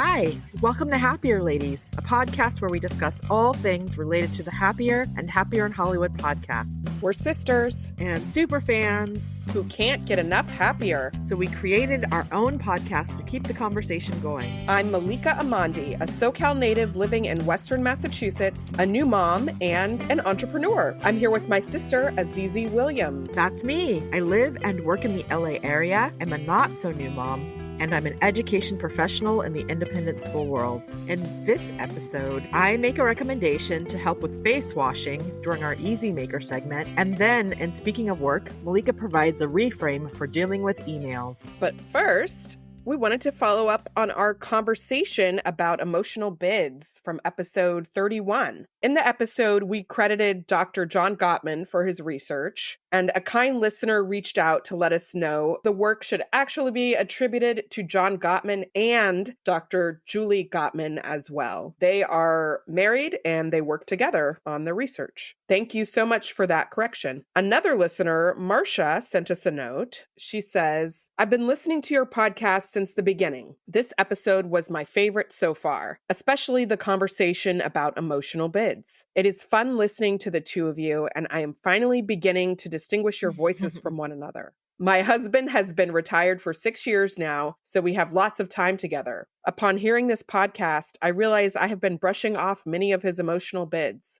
Hi, welcome to Happier Ladies, a podcast where we discuss all things related to the Happier and Happier in Hollywood podcasts. We're sisters And super fans who can't get enough happier. So we created our own podcast to keep the conversation going. I'm Malika Amandi, a SoCal native living in Western Massachusetts, a new mom, and an entrepreneur. I'm here with my sister, Azizi Williams. That's me. I live and work in the LA area. I'm a not-so-new mom. And I'm an education professional in the independent school world. In this episode, I make a recommendation to help with face washing during our Easy Maker segment. And then, in speaking of work, Malika provides a reframe for dealing with emails. But first, we wanted to follow up on our conversation about emotional bids from episode 31. In the episode, we credited Dr. John Gottman for his research, and a kind listener reached out to let us know the work should actually be attributed to John Gottman and Dr. Julie Gottman as well. They are married and they work together on the research. Thank you so much for that correction. Another listener, Marcia, sent us a note. She says, I've been listening to your podcast since the beginning. This episode was my favorite so far, especially the conversation about emotional bids. It is fun listening to the two of you, and I am finally beginning to distinguish your voices from one another. My husband has been retired for 6 years now, so we have lots of time together. Upon hearing this podcast, I realize I have been brushing off many of his emotional bids.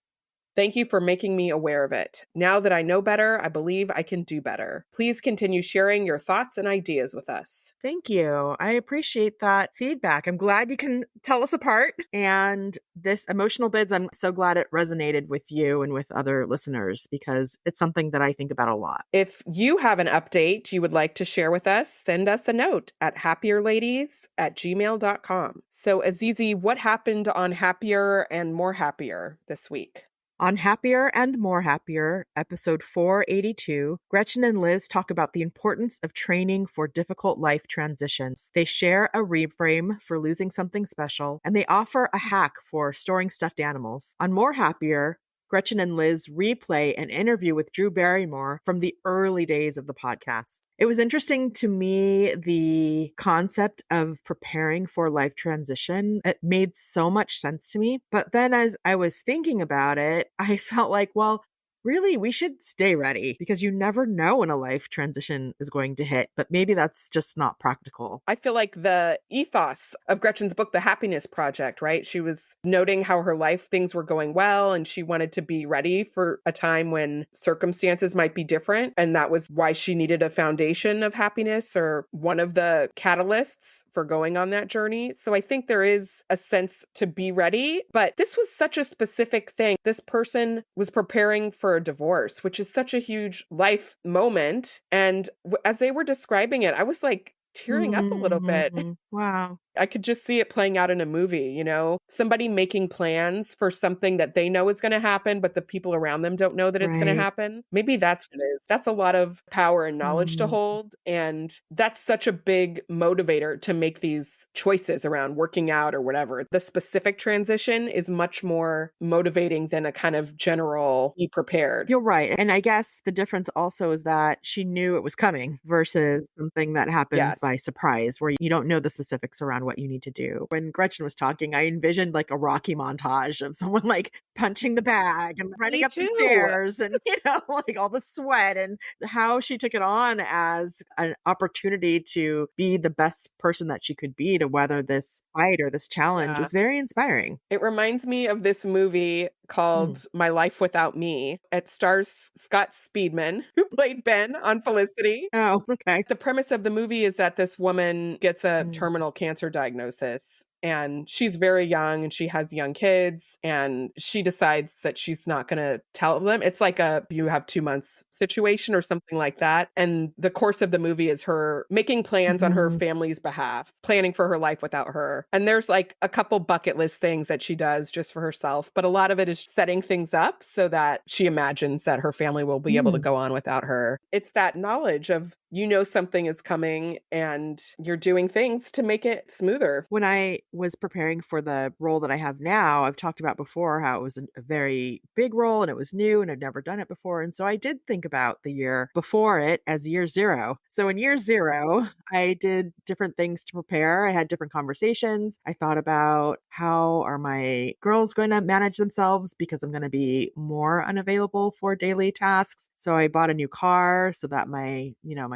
Thank you for making me aware of it. Now that I know better, I believe I can do better. Please continue sharing your thoughts and ideas with us. Thank you. I appreciate that feedback. I'm glad you can tell us apart. And this emotional bids, I'm so glad it resonated with you and with other listeners because it's something that I think about a lot. If you have an update you would like to share with us, send us a note at happierladies@gmail.com. So Azizi, what happened on Happier and More Happier this week? On Happier and More Happier, episode 482, Gretchen and Liz talk about the importance of training for difficult life transitions. They share a reframe for losing something special, and they offer a hack for storing stuffed animals. On More Happier, Gretchen and Liz replay an interview with Drew Barrymore from the early days of the podcast. It was interesting to me, the concept of preparing for life transition. It made so much sense to me. But then as I was thinking about it, I felt like, well, really, we should stay ready because you never know when a life transition is going to hit, but maybe that's just not practical. I feel like the ethos of Gretchen's book, The Happiness Project, right? She was noting how her life things were going well and she wanted to be ready for a time when circumstances might be different. And that was why she needed a foundation of happiness or one of the catalysts for going on that journey. So I think there is a sense to be ready, but this was such a specific thing. This person was preparing for a divorce, which is such a huge life moment. And as they were describing it, I was like tearing up a little bit. Wow. I could just see it playing out in a movie, you know, somebody making plans for something that they know is going to happen, but the people around them don't know that it's going to happen. Maybe that's what it is. That's a lot of power and knowledge to hold. And that's such a big motivator to make these choices around working out or whatever. The specific transition is much more motivating than a kind of general be prepared. You're right. And I guess the difference also is that she knew it was coming versus something that happens by surprise where you don't know the specifics around what you need to do. When Gretchen was talking, I envisioned like a Rocky montage of someone like punching the bag and running up the stairs and, you know, like all the sweat and how she took it on as an opportunity to be the best person that she could be to weather this fight or this challenge was very inspiring. It reminds me of this movie called My Life Without Me. It stars Scott Speedman, who played Ben on Felicity. Oh, okay. The premise of the movie is that this woman gets a terminal cancer diagnosis and she's very young and she has young kids and she decides that she's not going to tell them. It's like a you have 2 months situation or something like that. And the course of the movie is her making plans on her family's behalf, planning for her life without her. And there's like a couple bucket list things that she does just for herself, but a lot of it is setting things up so that she imagines that her family will be able to go on without her. It's that knowledge of, you know, something is coming and you're doing things to make it smoother. When I was preparing for the role that I have now, I've talked about before how it was a very big role and it was new and I'd never done it before. And so I did think about the year before it as year zero. So in year zero, I did different things to prepare. I had different conversations. I thought about how are my girls going to manage themselves because I'm going to be more unavailable for daily tasks. So I bought a new car so that my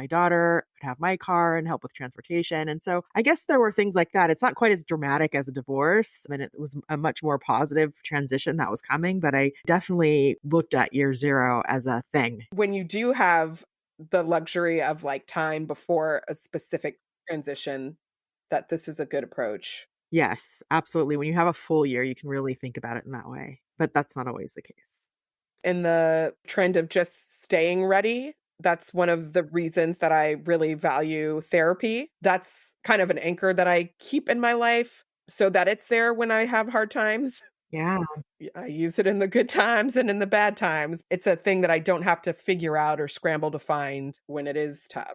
daughter would have my car and help with transportation. And so I guess there were things like that. It's not quite as dramatic as a divorce. I mean, it was a much more positive transition that was coming, but I definitely looked at year zero as a thing. When you do have the luxury of like time before a specific transition, that this is a good approach. Yes, absolutely. When you have a full year, you can really think about it in that way, but that's not always the case. In the trend of just staying ready, that's one of the reasons that I really value therapy. That's kind of an anchor that I keep in my life so that it's there when I have hard times. Yeah. I use it in the good times and in the bad times. It's a thing that I don't have to figure out or scramble to find when it is tough.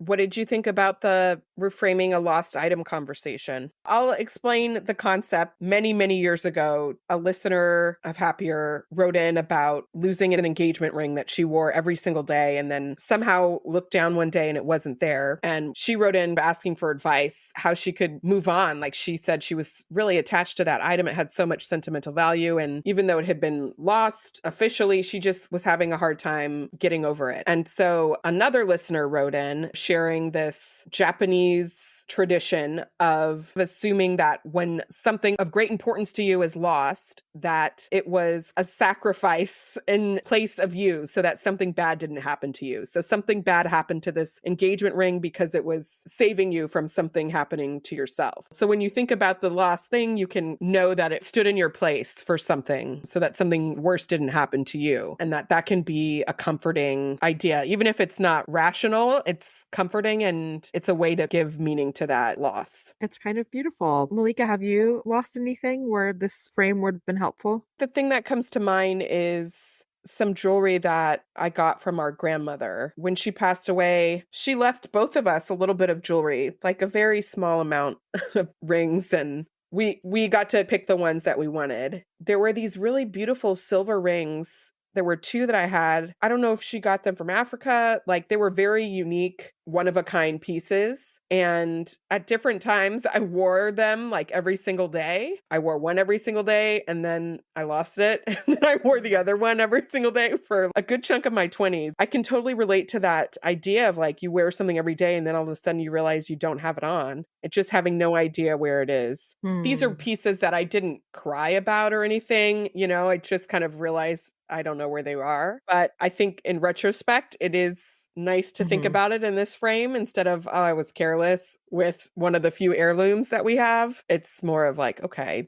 What did you think about the reframing a lost item conversation? I'll explain the concept. Many, many years ago, a listener of Happier wrote in about losing an engagement ring that she wore every single day and then somehow looked down one day and it wasn't there. And she wrote in asking for advice, how she could move on. Like she said, she was really attached to that item. It had so much sentimental value. And even though it had been lost officially, she just was having a hard time getting over it. And so another listener wrote in, sharing this Japanese tradition of assuming that when something of great importance to you is lost, that it was a sacrifice in place of you so that something bad didn't happen to you. So something bad happened to this engagement ring because it was saving you from something happening to yourself. So when you think about the lost thing, you can know that it stood in your place for something so that something worse didn't happen to you. And that can be a comforting idea. Even if it's not rational, it's comforting and it's a way to give meaning to that loss. It's kind of beautiful. Malika, have you lost anything where this frame would have been helpful? The thing that comes to mind is some jewelry that I got from our grandmother. When she passed away, she left both of us a little bit of jewelry, like a very small amount of rings, and we got to pick the ones that we wanted. There were these really beautiful silver rings. There were two that I had. I don't know if she got them from Africa. Like they were very unique, one-of-a-kind pieces. And at different times, I wore them like every single day. I wore one every single day and then I lost it. And then I wore the other one every single day for a good chunk of my 20s. I can totally relate to that idea of like you wear something every day and then all of a sudden you realize you don't have it on. It's just having no idea where it is. These are pieces that I didn't cry about or anything. I just kind of realized I don't know where they are. But I think in retrospect, it is nice to think about it in this frame instead of, oh, I was careless with one of the few heirlooms that we have. It's more of like, okay,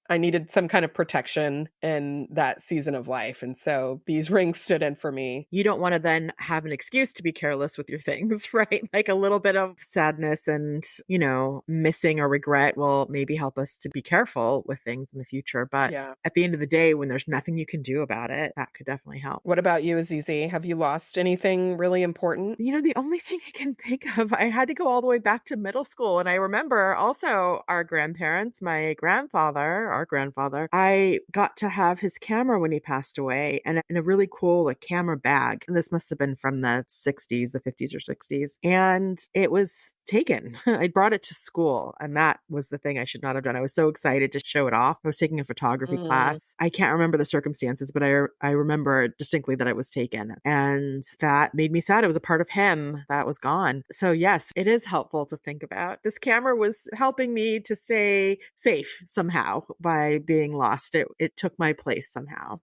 I needed some kind of protection in that season of life. And so these rings stood in for me. You don't want to then have an excuse to be careless with your things, right? Like a little bit of sadness and, missing or regret will maybe help us to be careful with things in the future. But at the end of the day, when there's nothing you can do about it, that could definitely help. What about you, Azizi? Have you lost anything really important? The only thing I can think of, I had to go all the way back to middle school. And I remember also our grandparents, my grandfather, I got to have his camera when he passed away and in a really cool camera bag. And this must have been from the 60s, the 50s or 60s. And it was taken. I brought it to school and that was the thing I should not have done. I was so excited to show it off. I was taking a photography class. I can't remember the circumstances, but I remember distinctly that it was taken. And that made me sad. It was a part of him that was gone. So yes, it is helpful to think about. This camera was helping me to stay safe somehow by being lost. It took my place somehow.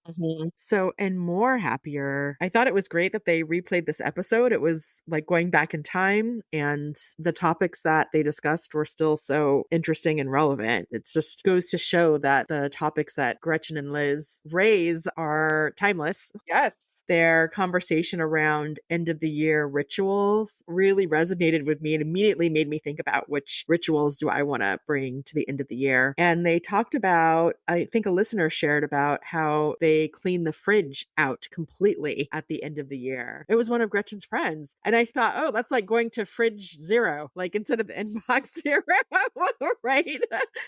So, and more happier, I thought it was great that they replayed this episode. It was like going back in time and the topics that they discussed were still so interesting and relevant. It just goes to show that the topics that Gretchen and Liz raise are timeless. Yes. their conversation around end of the year rituals really resonated with me and immediately made me think about which rituals do I want to bring to the end of the year. And they talked about, I think a listener shared about how they clean the fridge out completely at the end of the year. It was one of Gretchen's friends. And I thought, oh, that's like going to fridge zero, like instead of the inbox zero, right?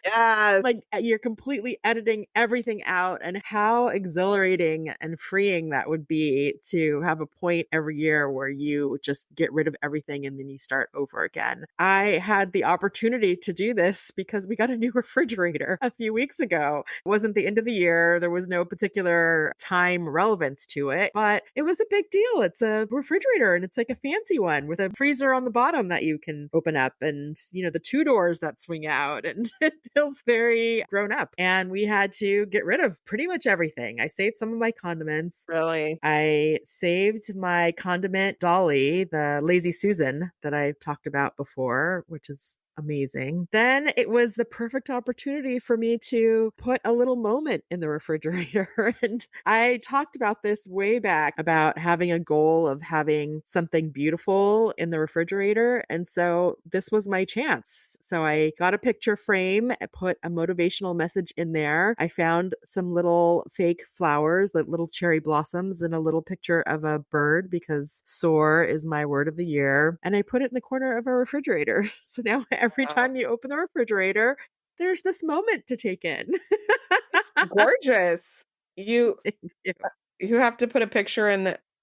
Yes. Like you're completely editing everything out, and how exhilarating and freeing that would be to have a point every year where you just get rid of everything and then you start over again. I had the opportunity to do this because we got a new refrigerator a few weeks ago. It wasn't the end of the year. There was no particular time relevance to it, but it was a big deal. It's a refrigerator and it's like a fancy one with a freezer on the bottom that you can open up and, you know, the two doors that swing out, and it feels very grown up. And we had to get rid of pretty much everything. I saved some of my condiments. Really? I saved my condiment dolly, the Lazy Susan that I talked about before, which is amazing. Then it was the perfect opportunity for me to put a little moment in the refrigerator. And I talked about this way back about having a goal of having something beautiful in the refrigerator. And so this was my chance. So I got a picture frame, I put a motivational message in there. I found some little fake flowers, like little cherry blossoms, and a little picture of a bird because soar is my word of the year. And I put it in the corner of our refrigerator. So now every time you open the refrigerator, there's this moment to take in. It's gorgeous. You Thank you. you have to put a picture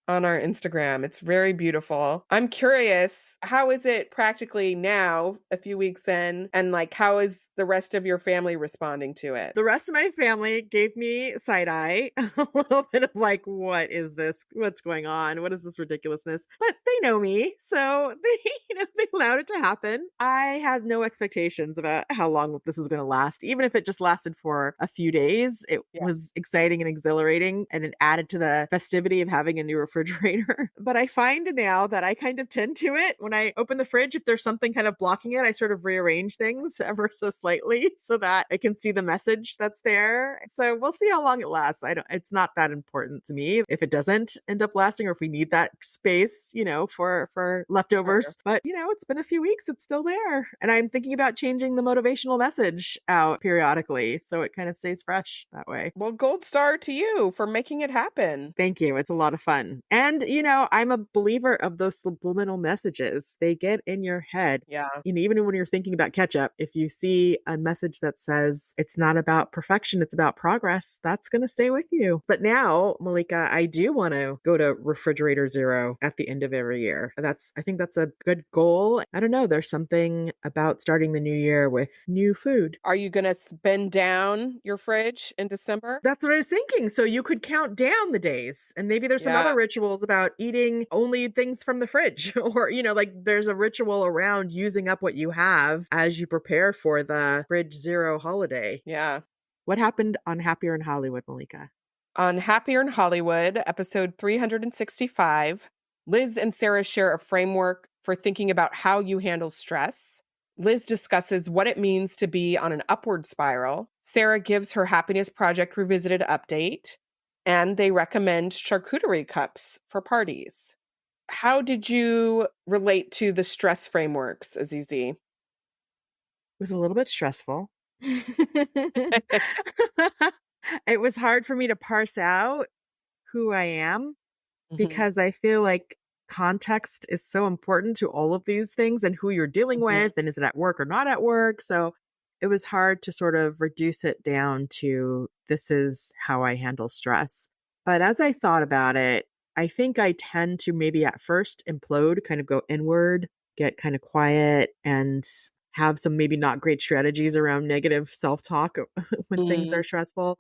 on our Instagram. It's very beautiful. I'm curious, how is it practically now, a few weeks in, and like how is the rest of your family responding to it? The rest of my family gave me side eye, a little bit of like, what is this? What's going on? What is this ridiculousness? But they know me, so they allowed it to happen. I had no expectations about how long this was going to last. Even if it just lasted for a few days, it was exciting and exhilarating, and it added to the festivity of having a new refrigerator. But I find now that I kind of tend to it. When I open the fridge, if there's something kind of blocking it, I sort of rearrange things ever so slightly so that I can see the message that's there. So we'll see how long it lasts. It's not that important to me if it doesn't end up lasting, or if we need that space, for leftovers. Sure. But it's been a few weeks, it's still there. And I'm thinking about changing the motivational message out periodically so it kind of stays fresh that way. Well, gold star to you for making it happen. Thank you. It's a lot of fun. And, I'm a believer of those subliminal messages. They get in your head. Yeah. Even when you're thinking about ketchup, if you see a message that says it's not about perfection, it's about progress, that's going to stay with you. But now, Malika, I do want to go to refrigerator zero at the end of every year. I think that's a good goal. I don't know. There's something about starting the new year with new food. Are you going to spin down your fridge in December? That's what I was thinking. So you could count down the days, and maybe there's some other rituals about eating only things from the fridge, or, like there's a ritual around using up what you have as you prepare for the fridge zero holiday. Yeah. What happened on Happier in Hollywood, Malika? On Happier in Hollywood, episode 365, Liz and Sarah share a framework for thinking about how you handle stress. Liz discusses what it means to be on an upward spiral. Sarah gives her Happiness Project Revisited update, and they recommend charcuterie cups for parties. How did you relate to the stress frameworks, Azizi? It was a little bit stressful. It was hard for me to parse out who I am because I feel like context is so important to all of these things, and who you're dealing with, and is it at work or not at work. So it was hard to sort of reduce it down to this is how I handle stress. But as I thought about it, I think I tend to maybe at first implode, kind of go inward, get kind of quiet, and have some maybe not great strategies around negative self-talk when things are stressful.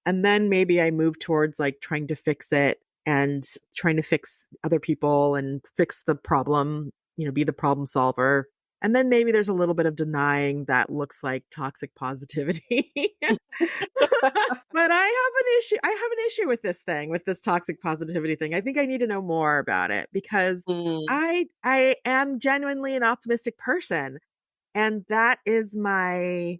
And then maybe I move towards like trying to fix it and trying to fix other people and fix the problem, be the problem solver. And then maybe there's a little bit of denying that looks like toxic positivity. But I have an issue with this thing, with this toxic positivity thing. I think I need to know more about it because I am genuinely an optimistic person. And that is my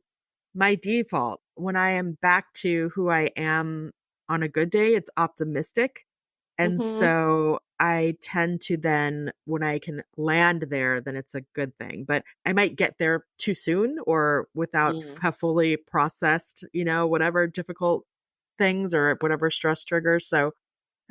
default. When I am back to who I am on a good day, it's optimistic. And Mm-hmm. so I tend to then, when I can land there, then it's a good thing. But I might get there too soon or without have fully processed, whatever difficult things or whatever stress triggers. So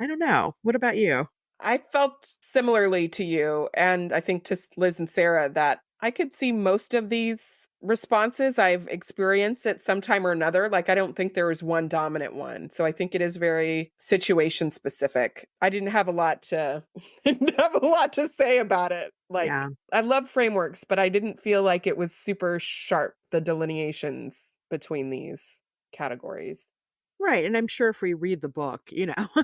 I don't know. What about you? I felt similarly to you, and I think to Liz and Sarah, that I could see most of these responses I've experienced at some time or another. Like, I don't think there was one dominant one. So I think it is very situation specific. I didn't have a lot to didn't have a lot to say about it. Yeah. Like, I love frameworks, but I didn't feel like it was super sharp, the delineations between these categories. Right. And I'm sure if we read the book,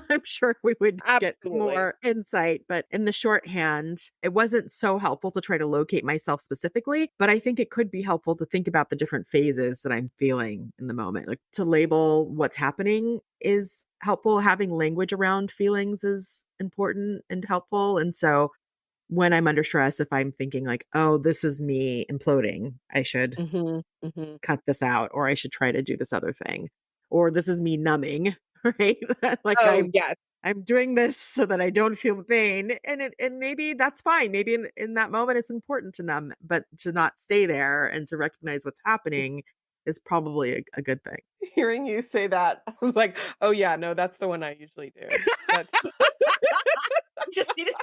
I'm sure we would get Absolutely. more insight. But in the shorthand, it wasn't so helpful to try to locate myself specifically. But I think it could be helpful to think about the different phases that I'm feeling in the moment. Like to label what's happening is helpful. Having language around feelings is important and helpful. And so when I'm under stress, if I'm thinking like, oh, this is me imploding, I should Hmm. Hmm. cut this out, or I should try to do this other thing, or this is me numbing, right? Like Oh, yes. I'm doing this so that I don't feel the pain, and maybe that's fine. Maybe in that moment it's important to numb, but to not stay there and to recognize what's happening is probably a good thing. Hearing you say that, I was like, "Oh, yeah, no, that's the one I usually do." That's You just needed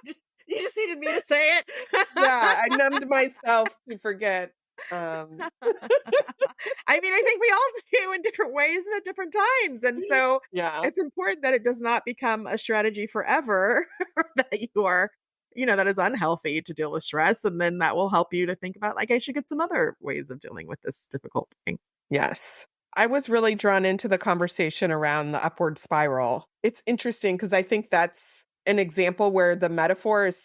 you just needed me to say it. yeah, I numbed myself to forget. I mean, I think we all do in different ways and at different times. And so Yeah. it's important that it does not become a strategy forever that you are, that is unhealthy to deal with stress. And then that will help you to think about, like, I should get some other ways of dealing with this difficult thing. Yes. I was really drawn into the conversation around the upward spiral. It's interesting because I think that's an example where the metaphor is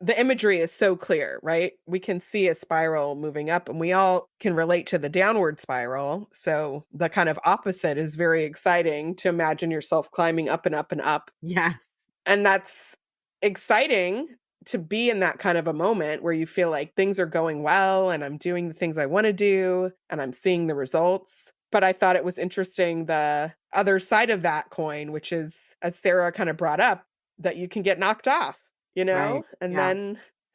the imagery is so clear, right? We can see a spiral moving up and we all can relate to the downward spiral. So the kind of opposite is very exciting to imagine yourself climbing up and up and up. Yes. And that's exciting to be in that kind of a moment where you feel like things are going well and I'm doing the things I want to do and I'm seeing the results. But I thought it was interesting the other side of that coin, which is, as Sarah kind of brought up, that you can get knocked off, Right. and Yeah. then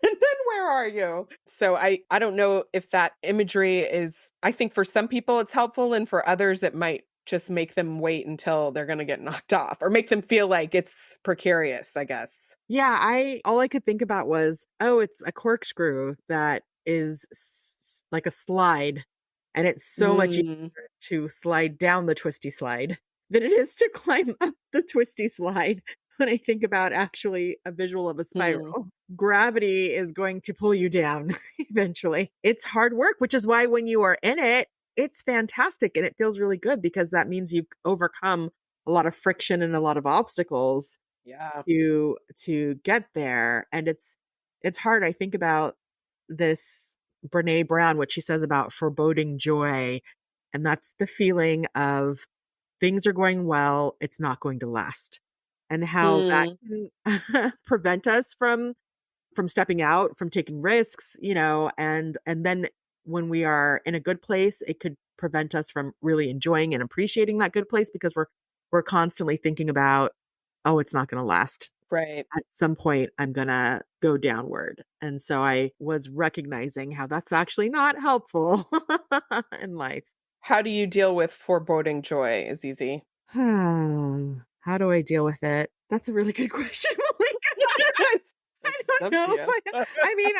and then where are you? So I don't know if that imagery is, I think for some people it's helpful and for others it might just make them wait until they're going to get knocked off or make them feel like it's precarious, I guess. Yeah. All I could think about was, oh, it's a corkscrew that is like a slide. And it's so much Mm, easier to slide down the twisty slide than it is to climb up the twisty slide. When I think about actually a visual of a mm, spiral, gravity is going to pull you down eventually. It's hard work, which is why when you are in it, it's fantastic and it feels really good because that means you've overcome a lot of friction and a lot of obstacles yeah. to get there. And it's hard. I think about this Brene Brown, what she says about foreboding joy. And that's the feeling of things are going well, it's not going to last. And how that Mm, can prevent us from stepping out, from taking risks, and then when we are in a good place, it could prevent us from really enjoying and appreciating that good place because we're constantly thinking about, oh, it's not going to last. right. At some point, I'm going to go downward. And so I was recognizing how that's actually not helpful in life. How do you deal with foreboding joy, Azizi? How do I deal with it? That's a really good question. It's I don't stumped know, you. but I mean,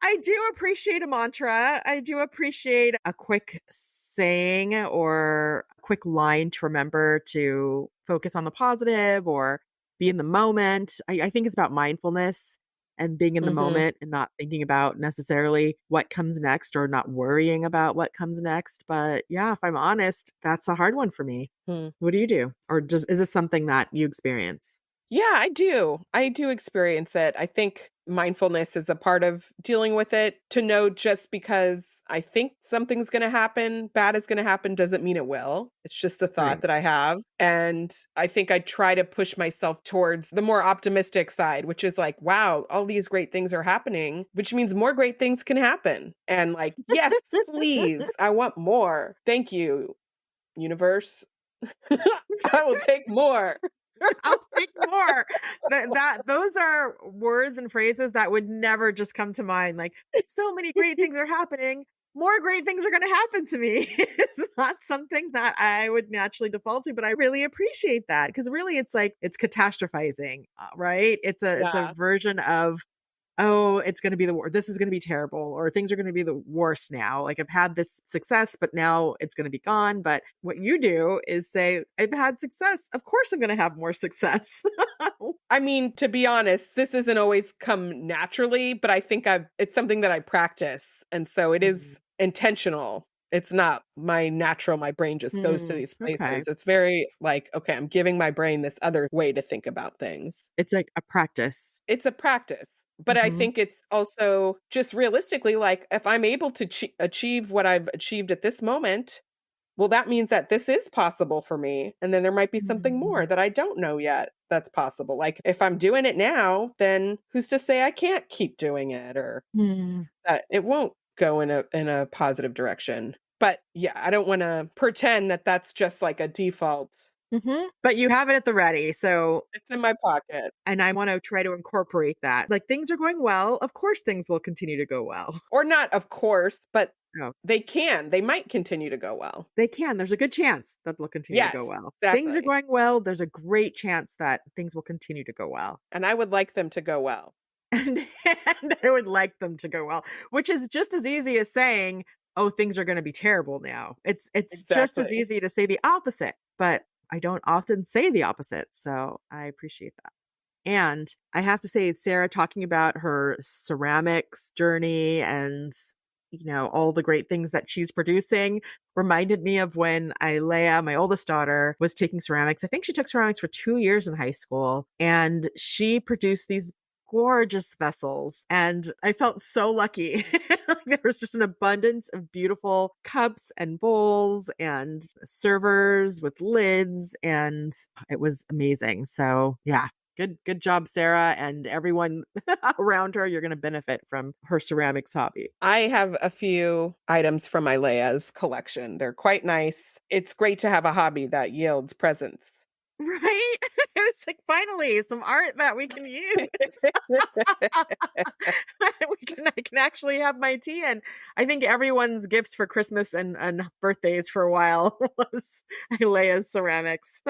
I do appreciate a mantra. I do appreciate a quick saying or a quick line to remember to focus on the positive or be in the moment. I think it's about mindfulness and being in the Hmm. moment and not thinking about necessarily what comes next or not worrying about what comes next. But yeah, if I'm honest, that's a hard one for me. What do you do? Or just is this something that you experience? Yeah, I do. I do experience it. I think mindfulness is a part of dealing with it. To know just because I think something's going to happen, bad is going to happen, doesn't mean it will. It's just a thought Right. that I have. And I think I try to push myself towards the more optimistic side, which is like, wow, all these great things are happening, which means more great things can happen. And like, yes, please, I want more. Thank you, universe. I will take more. I'll take more. Those are words and phrases that would never just come to mind. Like, so many great things are happening. More great things are going to happen to me. It's not something that I would naturally default to, but I really appreciate that because really, it's like it's catastrophizing, right? It's a Yeah. version of, oh, it's going to be this is going to be terrible, or things are going to be the worst now. Like I've had this success, but now it's going to be gone. But what you do is say, I've had success. Of course, I'm going to have more success. I mean, to be honest, this doesn't always come naturally, but I think it's something that I practice. And so it is intentional. It's not my brain just goes to these Okay. places. It's very like, okay, I'm giving my brain this other way to think about things. It's like a practice. It's a practice. But I Hmm. think it's also just realistically like if I'm able to achieve what I've achieved at this moment, well, that means that this is possible for me. And then there might be something more that I don't know yet that's possible. Like if I'm doing it now, then who's to say I can't keep doing it or that it won't go in a positive direction. But yeah, I don't want to pretend that that's just like a default. But you have it at the ready. So, It's in my pocket. and I want to try to incorporate that. Like things are going well. Of course, things will continue to go well. Or not, of course, but No, they might continue to go well. they can. There's a good chance that they'll continue to go Yes, well. Things are exactly. going well. There's a great chance that things will continue to go well. And I would like them to go well. And I would like them to go well, which is just as easy as saying, "Oh, things are going to be terrible now." It's just as Exactly. easy to say the opposite, but I don't often say the opposite, so I appreciate that. And I have to say, Sarah talking about her ceramics journey and all the great things that she's producing reminded me of when Leia, my oldest daughter, was taking ceramics. I think she took ceramics for 2 years in high school, and she produced these gorgeous vessels. And I felt so lucky. There was just an abundance of beautiful cups and bowls and servers with lids, and it was amazing. So, yeah. Good job, Sarah, and everyone around her. You're going to benefit from her ceramics hobby. I have a few items from my Leia's collection. They're quite nice. It's great to have a hobby that yields presents. Right? It's like finally some art that we can use. I can actually have my tea. And I think everyone's gifts for Christmas and birthdays for a while was Leia's ceramics.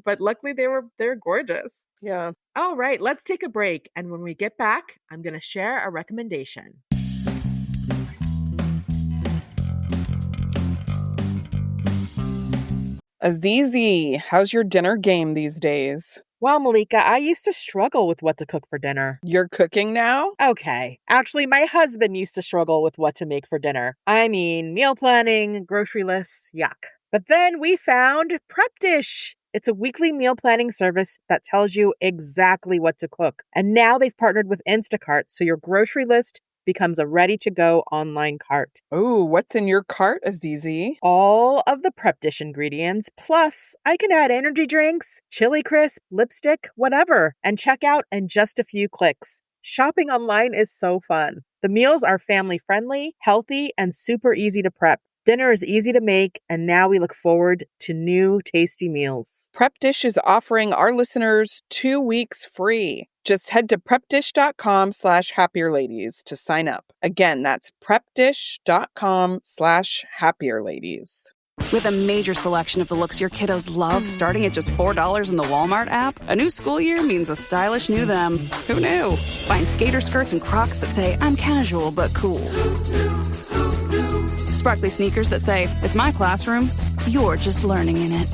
But luckily they're gorgeous. Yeah. All right, let's take a break. And when we get back, I'm gonna share a recommendation. Azizi, how's your dinner game these days? Well, Malika, I used to struggle with what to cook for dinner. You're cooking now? Okay. Actually, my husband used to struggle with what to make for dinner. I mean, meal planning, grocery lists, yuck. But then we found Prep Dish. It's a weekly meal planning service that tells you exactly what to cook. And now they've partnered with Instacart, so your grocery list becomes a ready-to-go online cart. Oh, what's in your cart, Azizi? All of the Prep Dish ingredients, plus I can add energy drinks, chili crisp, lipstick, whatever, and check out in just a few clicks. Shopping online is so fun. The meals are family-friendly, healthy, and super easy to prep. Dinner is easy to make, and now we look forward to new tasty meals. Prep Dish is offering our listeners 2 weeks free. Just head to prepdish.com/happierladies to sign up. Again, that's prepdish.com/happierladies. With a major selection of the looks your kiddos love starting at just $4 in the Walmart app, a new school year means a stylish new them. Who knew? Find skater skirts and Crocs that say, I'm casual but cool. Sparkly sneakers that say, it's my classroom, you're just learning in it.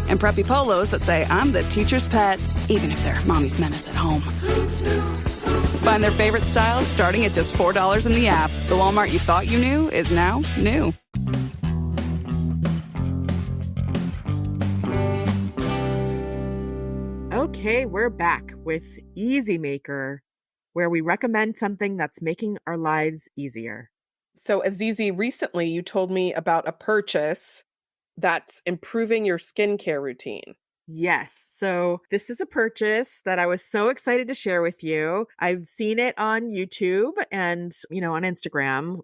And preppy polos that say, I'm the teacher's pet, even if they're mommy's menace at home. Find their favorite styles starting at just $4 in the app. The Walmart you thought you knew is now new. Okay, we're back with Easy Maker, where we recommend something that's making our lives easier. So, Azizi, recently you told me about a purchase that's improving your skincare routine. Yes. So this is a purchase that I was so excited to share with you. I've seen it on YouTube and, on Instagram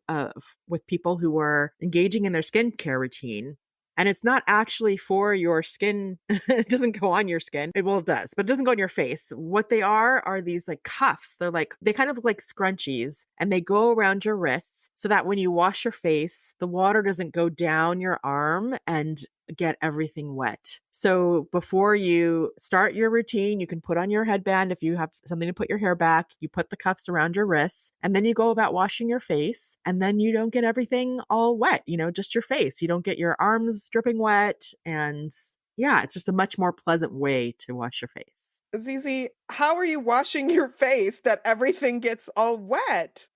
with people who were engaging in their skincare routine. And it's not actually for your skin. It doesn't go on your skin. Well, it does, but it doesn't go on your face. What they are these like cuffs. They kind of look like scrunchies, and they go around your wrists so that when you wash your face, the water doesn't go down your arm and get everything wet. So before you start your routine, you can put on your headband. If you have something to put your hair back, you put the cuffs around your wrists, and then you go about washing your face, and then you don't get everything all wet, just your face. You don't get your arms dripping wet. And yeah, it's just a much more pleasant way to wash your face. Zizi, how are you washing your face that everything gets all wet?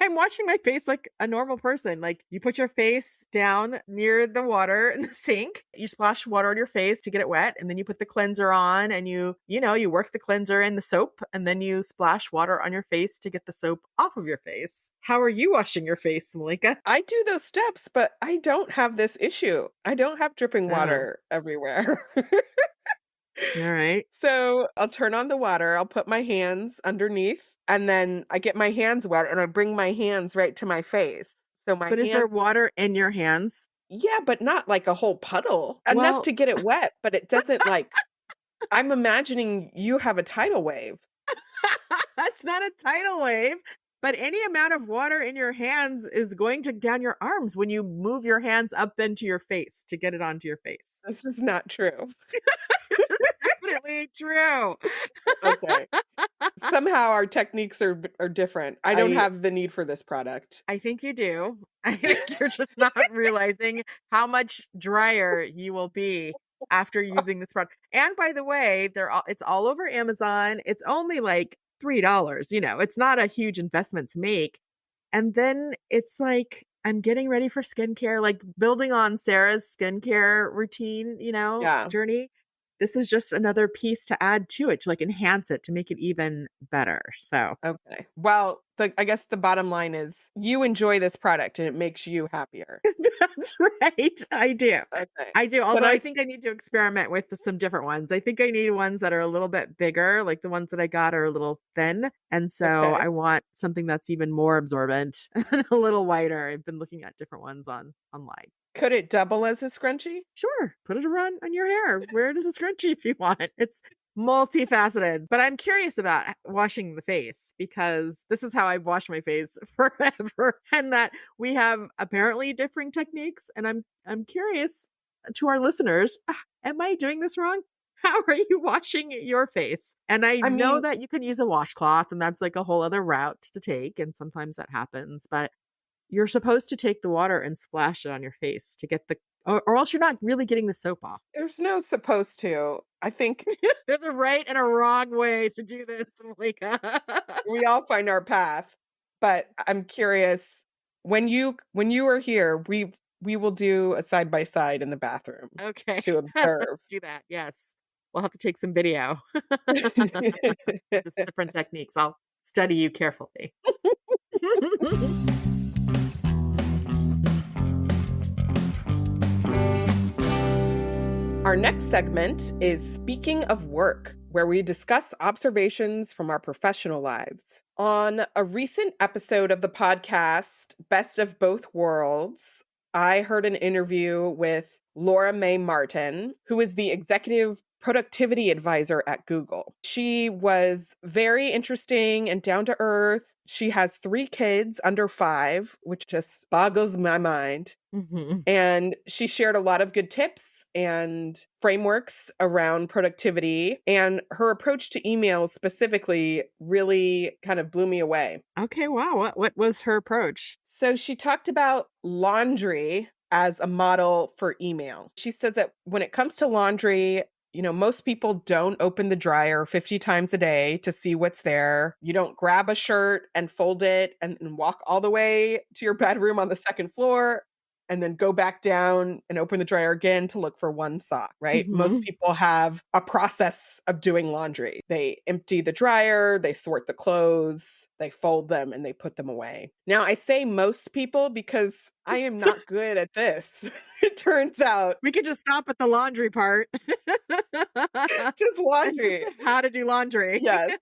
I'm washing my face like a normal person. Like, you put your face down near the water in the sink, you splash water on your face to get it wet, and then you put the cleanser on, and you work the cleanser in the soap, and then you splash water on your face to get the soap off of your face. How are you washing your face, Malika? I do those steps, but I don't have this issue. I don't have dripping water everywhere. All right. So I'll turn on the water, I'll put my hands underneath, and then I get my hands wet and I bring my hands right to my face. But is there water in your hands? Yeah, but not like a whole puddle. Enough to get it wet, but it doesn't like, I'm imagining you have a tidal wave. That's not a tidal wave. But any amount of water in your hands is going to down your arms when you move your hands up then to your face to get it onto your face. This is not true. Definitely true. Okay. Somehow our techniques are different. I don't have the need for this product. I think you do. I think you're just not realizing how much drier you will be after using this product. And by the way, it's all over Amazon. It's only like $3. It's not a huge investment to make. And then it's like, I'm getting ready for skincare, like building on Sarah's skincare routine, journey. This is just another piece to add to it, to like enhance it, to make it even better. So, okay. Well, I guess the bottom line is you enjoy this product and it makes you happier. That's right. I do. Okay. I do. Although I think I need to experiment with some different ones. I think I need ones that are a little bit bigger. Like the ones that I got are a little thin. And so I want something that's even more absorbent and a little whiter. I've been looking at different ones online. Could it double as a scrunchie? Sure. Put it around on your hair. Wear it as a scrunchie if you want. It's multifaceted. But I'm curious about washing the face, because this is how I've washed my face forever. And that we have apparently differing techniques. And I'm curious to our listeners, am I doing this wrong? How are you washing your face? And I know that you can use a washcloth, and that's like a whole other route to take. And sometimes that happens. But you're supposed to take the water and splash it on your face to get or else you're not really getting the soap off. There's no supposed to. I think there's a right and a wrong way to do this, Malika. We all find our path. But I'm curious, when you are here, we will do a side by side in the bathroom. Okay. To observe. Let's do that. Yes. We'll have to take some video. There's different techniques. I'll study you carefully. Our next segment is Speaking of Work, where we discuss observations from our professional lives. On a recent episode of the podcast, Best of Both Worlds, I heard an interview with Laura Mae Martin, who is the executive productivity advisor at Google. She was very interesting and down to earth. She has 3 kids under 5, which just boggles my mind. Mm-hmm. And she shared a lot of good tips and frameworks around productivity. And her approach to emails specifically really kind of blew me away. Okay, wow. What was her approach? So she talked about laundry as a model for email. She says that when it comes to laundry, most people don't open the dryer 50 times a day to see what's there. You don't grab a shirt and fold it and walk all the way to your bedroom on the 2nd floor and then go back down and open the dryer again to look for one sock, right? Mm-hmm. Most people have a process of doing laundry. They empty the dryer, they sort the clothes, they fold them, and they put them away. Now, I say most people because I am not good at this. It turns out. We could just stop at the laundry part. Just laundry. Just how to do laundry. Yes.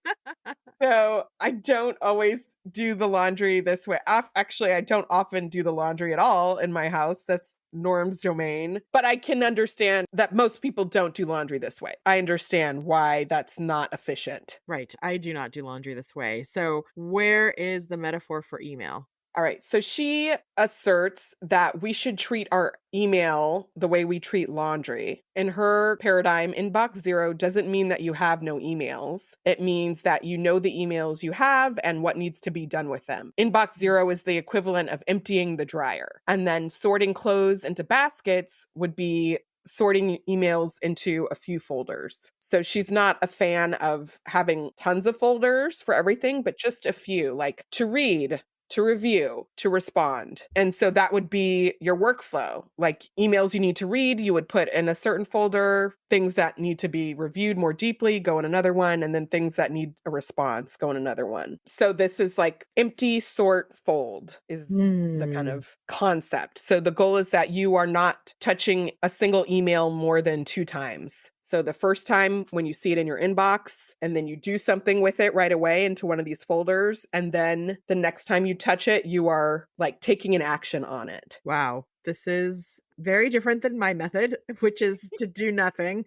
So I don't always do the laundry this way. Actually, I don't often do the laundry at all in my house. That's Norm's domain, but I can understand that most people don't do laundry this way. I understand why that's not efficient. Right. I do not do laundry this way. So where is the metaphor for email? All right. So she asserts that we should treat our email the way we treat laundry. In her paradigm, inbox zero doesn't mean that you have no emails. It means that you know the emails you have and what needs to be done with them. Inbox zero is the equivalent of emptying the dryer. And then sorting clothes into baskets would be sorting emails into a few folders. So she's not a fan of having tons of folders for everything, but just a few, like to read, to review, to respond. And so that would be your workflow. Like emails you need to read, you would put in a certain folder, things that need to be reviewed more deeply go in another one, and then things that need a response go in another one. So this is like empty, sort, fold is the kind of concept. So the goal is that you are not touching a single email more than 2 times. So the first time when you see it in your inbox, and then you do something with it right away into one of these folders, and then the next time you touch it, you are like taking an action on it. Wow. This is very different than my method, which is to do nothing.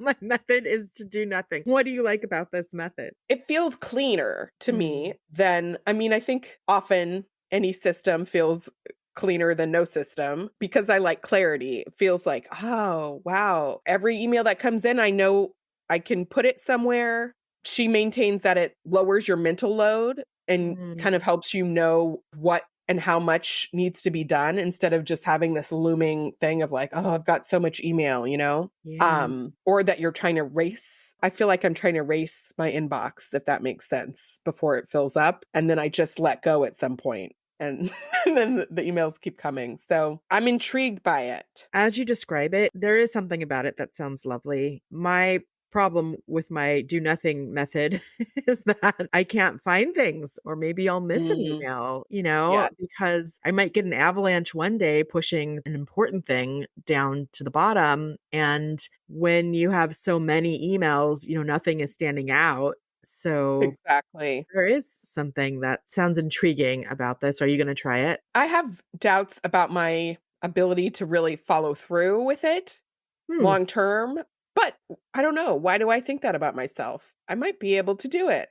My method is to do nothing. What do you like about this method? It feels cleaner to me than, I think often any system feels cleaner than no system because I like clarity. It feels like, oh, wow. Every email that comes in, I know I can put it somewhere. She maintains that it lowers your mental load and kind of helps you know what and how much needs to be done instead of just having this looming thing of like, oh, I've got so much email, Yeah. or that you're trying to race. I feel like I'm trying to race my inbox, if that makes sense, before it fills up. And then I just let go at some point. And then the emails keep coming. So I'm intrigued by it. As you describe it, there is something about it that sounds lovely. My problem with my do nothing method is that I can't find things, or maybe I'll miss an email, Yeah. because I might get an avalanche one day pushing an important thing down to the bottom. And when you have so many emails, nothing is standing out. So Exactly. there is something that sounds intriguing about this. Are you going to try it? I have doubts about my ability to really follow through with it long term, but I don't know. Why do I think that about myself? I might be able to do it.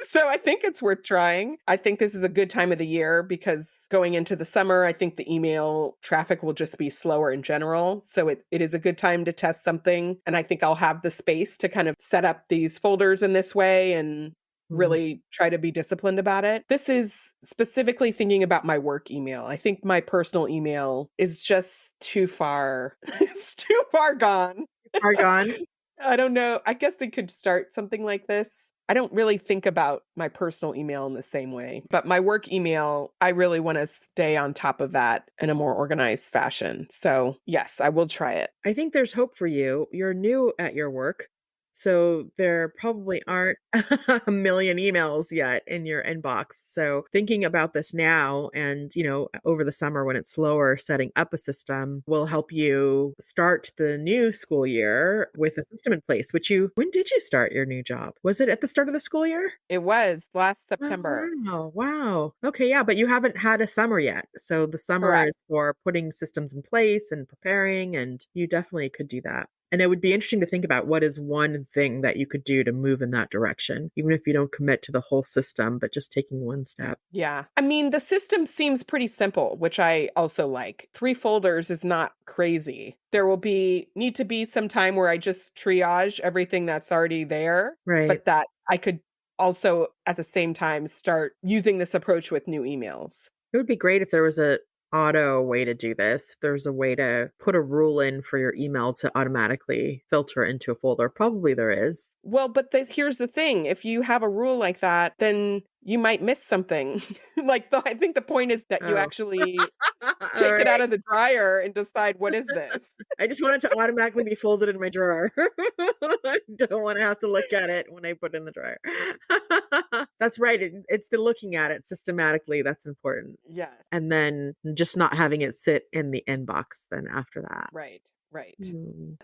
So I think it's worth trying. I think this is a good time of the year because going into the summer, I think the email traffic will just be slower in general. So it is a good time to test something. And I think I'll have the space to kind of set up these folders in this way and really try to be disciplined about it. This is specifically thinking about my work email. I think my personal email is just too far. It's too far gone. Far gone. I don't know. I guess they could start something like this. I don't really think about my personal email in the same way, but my work email, I really want to stay on top of that in a more organized fashion. So yes, I will try it. I think there's hope for you. You're new at your work, so there probably aren't a million emails yet in your inbox. So thinking about this now and, over the summer when it's slower, setting up a system will help you start the new school year with a system in place, when did you start your new job? Was it at the start of the school year? It was last Oh, September. wow. Okay, yeah, but you haven't had a summer yet. So the summer Correct. is for putting systems in place and preparing, and you definitely could do that. And it would be interesting to think about what is one thing that you could do to move in that direction, even if you don't commit to the whole system, but just taking one step. Yeah. The system seems pretty simple, which I also like. 3 folders is not crazy. There will need to be some time where I just triage everything that's already there, Right. but that I could also at the same time start using this approach with new emails. It would be great if there was a auto way to do this. If there's a way to put a rule in for your email to automatically filter into a folder. Probably there is. Well, but here's the thing. If you have a rule like that, then you might miss something. I think the point is that you actually take it out of the dryer and decide, what is this? I just want it to automatically be folded in my drawer. I don't want to have to look at it when I put it in the dryer. That's right. It's the looking at it systematically that's important. Yes. And then just not having it sit in the inbox then after that. Right. Right.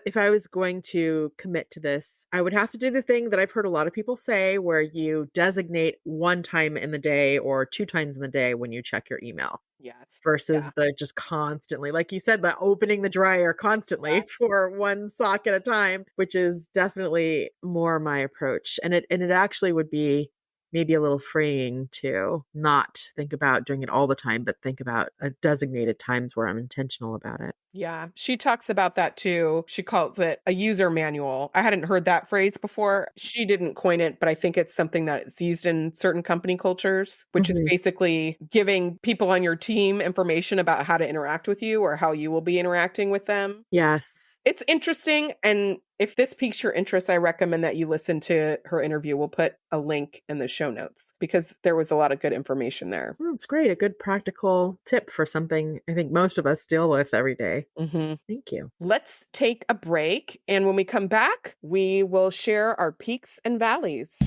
If I was going to commit to this, I would have to do the thing that I've heard a lot of people say where you designate one time in the day or two times in the day when you check your email Yes. versus Yeah. the just constantly, like you said, the opening the dryer constantly for one sock at a time, which is definitely more my approach. And it actually would be maybe a little freeing to not think about doing it all the time, but think about designated times where I'm intentional about it. Yeah, she talks about that too. She calls it a user manual. I hadn't heard that phrase before. She didn't coin it, but I think it's something that is used in certain company cultures, which is basically giving people on your team information about how to interact with you or how you will be interacting with them. Yes. It's interesting. And if this piques your interest, I recommend that you listen to her interview. We'll put a link in the show notes because there was a lot of good information there. Well, it's great. A good practical tip for something I think most of us deal with every day. Thank you. Let's take a break. And when we come back, we will share our peaks and valleys.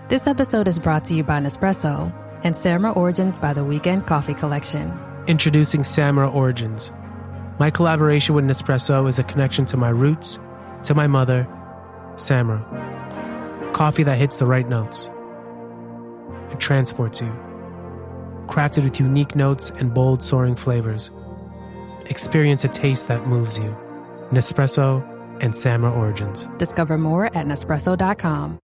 This episode is brought to you by Nespresso and Samra Origins by the Weekend Coffee Collection. Introducing Samra Origins. My collaboration with Nespresso is a connection to my roots, to my mother, Samra. Coffee that hits the right notes. It transports you. Crafted with unique notes and bold, soaring flavors. Experience a taste that moves you. Nespresso and Samra Origins. Discover more at Nespresso.com.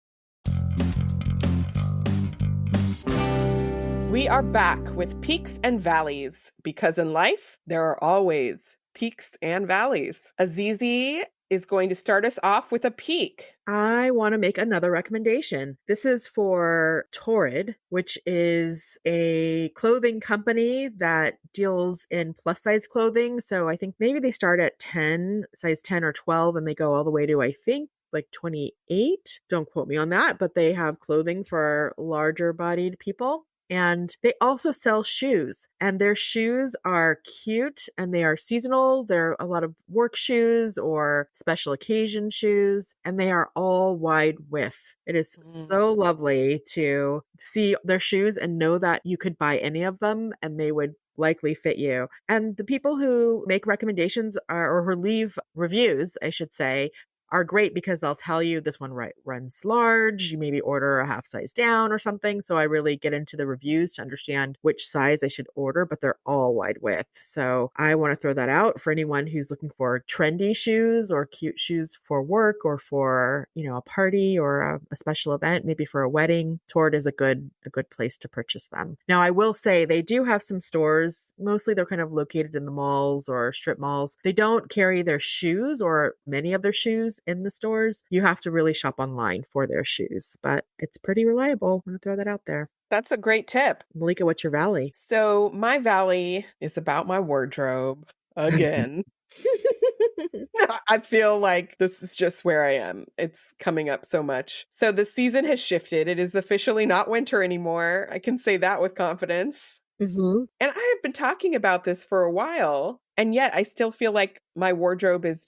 We are back with peaks and valleys because in life, there are always peaks and valleys. Azizi is going to start us off with a peak. I want to make another recommendation. This is for Torrid, which is a clothing company that deals in plus size clothing. So I think maybe they start at size 10 or 12, and they go all the way to, I think, like 28. Don't quote me on that, but they have clothing for larger bodied people. And they also sell shoes, and their shoes are cute and they are seasonal. They're a lot of work shoes or special occasion shoes, and they are all wide width. It is so lovely to see their shoes and know that you could buy any of them and they would likely fit you. And the people who make recommendations or who leave reviews, I should say, are great because they'll tell you this one runs large, you maybe order a half size down or something. So I really get into the reviews to understand which size I should order, but they're all wide width. So I want to throw that out for anyone who's looking for trendy shoes or cute shoes for work or for, a party or a special event, maybe for a wedding. Torrid is a good place to purchase them. Now, I will say they do have some stores. Mostly they're kind of located in the malls or strip malls. They don't carry their shoes or many of their shoes in the stores. You have to really shop online for their shoes, but it's pretty reliable. I'm going to throw that out there. That's a great tip. Malika, what's your valley? So my valley is about my wardrobe again. I feel like this is just where I am. It's coming up so much. So the season has shifted. It is officially not winter anymore. I can say that with confidence. And I have been talking about this for a while. And yet I still feel like my wardrobe is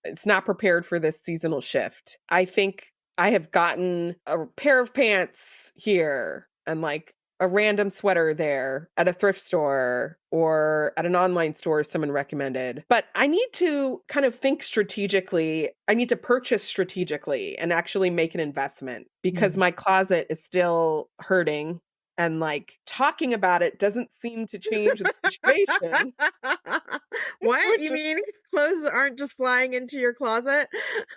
it's not prepared for this seasonal shift. I think I have gotten a pair of pants here and like a random sweater there at a thrift store or at an online store someone recommended. But I need to kind of think strategically. I need to purchase strategically and actually make an investment because my closet is still hurting. And like talking about it doesn't seem to change the situation. What? You mean clothes aren't just flying into your closet?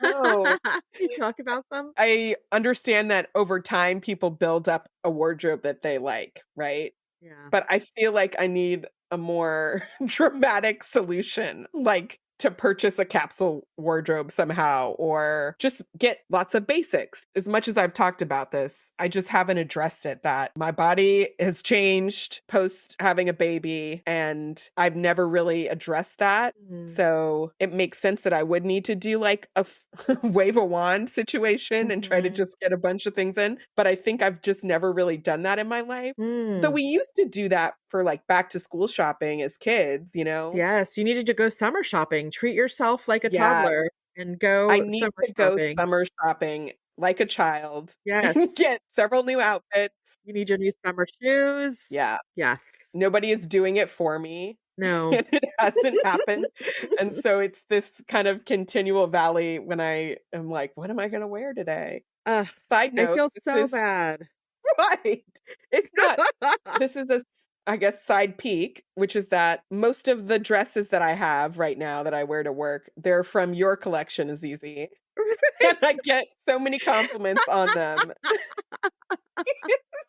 No. You talk about them? I understand that over time people build up a wardrobe that they like, right? Yeah. But I feel like I need a more dramatic solution, like to purchase a capsule wardrobe somehow, or just get lots of basics. As much as I've talked about this, I just haven't addressed it that my body has changed post having a baby and I've never really addressed that. So it makes sense that I would need to do like a wave a wand situation and try to just get a bunch of things in. But I think I've just never really done that in my life. Though we used to do that for like back to school shopping as kids, Yes, you needed to go summer shopping. Treat yourself like a toddler and go I need summer to go shopping. summer shopping like a child. Yes. And get several new outfits. You need your new summer shoes. Yeah. Yes. Nobody is doing it for me. No. and it hasn't happened. And so it's this kind of continual valley when I am like, what am I going to wear today? Ugh, Side I note, feel this so is bad. right. It's not, this is a, I guess, side peek, which is that most of the dresses that I have right now that I wear to work, they're from your collection, Azizi. And I get so many compliments on them.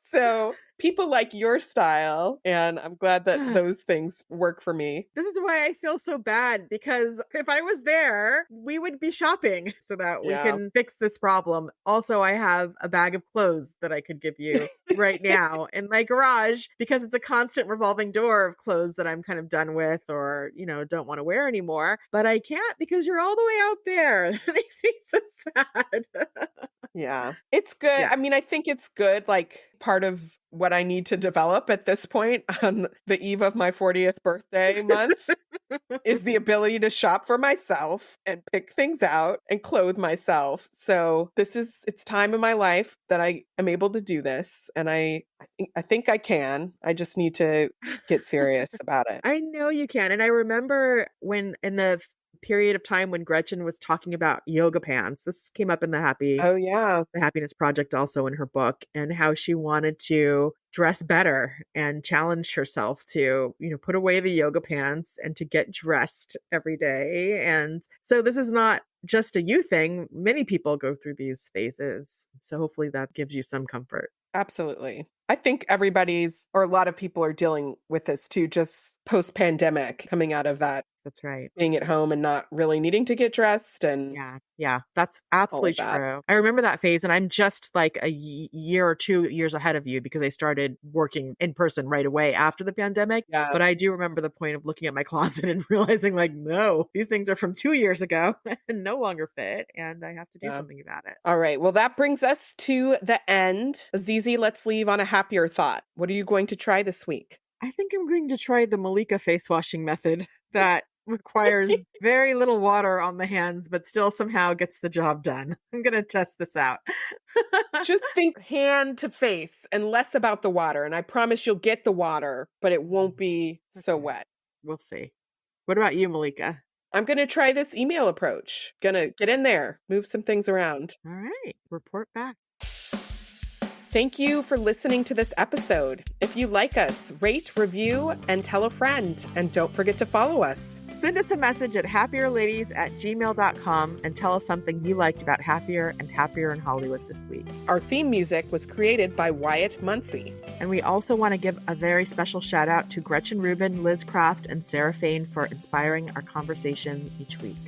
So people like your style, and I'm glad that those things work for me. This is why I feel so bad, because if I was there, we would be shopping so that we Yeah. can fix this problem. Also, I have a bag of clothes that I could give you right now in my garage because it's a constant revolving door of clothes that I'm kind of done with or, don't want to wear anymore. But I can't because you're all the way out there. That makes me so sad. Yeah. It's good. Yeah. I mean, I think it's good. Like part of what I need to develop at this point on the eve of my 40th birthday month is the ability to shop for myself and pick things out and clothe myself. So it's time in my life that I am able to do this. And I think I can. I just need to get serious about it. I know you can. And I remember when in the period of time when Gretchen was talking about yoga pants, this came up in Oh, yeah. the Happiness Project also in her book, and how she wanted to dress better and challenged herself to, put away the yoga pants and to get dressed every day. And so this is not just a you thing. Many people go through these phases. So hopefully that gives you some comfort. Absolutely. I think a lot of people are dealing with this too, just post-pandemic, coming out of that. That's right. Being at home and not really needing to get dressed and Yeah, that's absolutely that. true. I remember that phase, and I'm just like a year or 2 years ahead of you because I started working in person right away after the pandemic. Yeah. But I do remember the point of looking at my closet and realizing like, no, these things are from 2 years ago and no longer fit, and I have to do something about it. All right. Well, that brings us to the end. Azizi, let's leave on a happier thought. What are you going to try this week? I think I'm going to try the Malika face washing method that requires very little water on the hands, but still somehow gets the job done. I'm going to test this out. Just think hand to face and less about the water. And I promise you'll get the water, but it won't be so wet. We'll see. What about you, Malika? I'm going to try this email approach. Going to get in there, move some things around. All right. Report back. Thank you for listening to this episode. If you like us, rate, review, and tell a friend. And don't forget to follow us. Send us a message at happierladies@gmail.com and tell us something you liked about Happier and Happier in Hollywood this week. Our theme music was created by Wyatt Muncie. And we also want to give a very special shout out to Gretchen Rubin, Liz Kraft, and Sarah Fain for inspiring our conversation each week.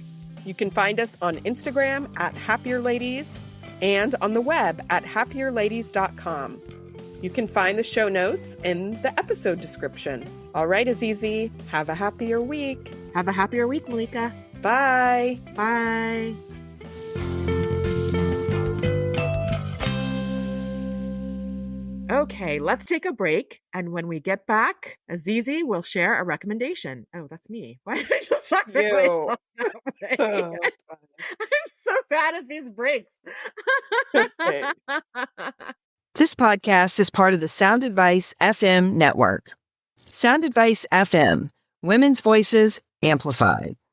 You can find us on Instagram at happierladies and on the web at happierladies.com. You can find the show notes in the episode description. All right, Azizi, have a happier week. Have a happier week, Malika. Bye. Bye. Okay, let's take a break. And when we get back, Azizi will share a recommendation. Oh, that's me. Why did I just talk about myself that way? Oh, I'm so bad at these breaks. okay. This podcast is part of the Sound Advice FM network. Sound Advice FM, women's voices amplified.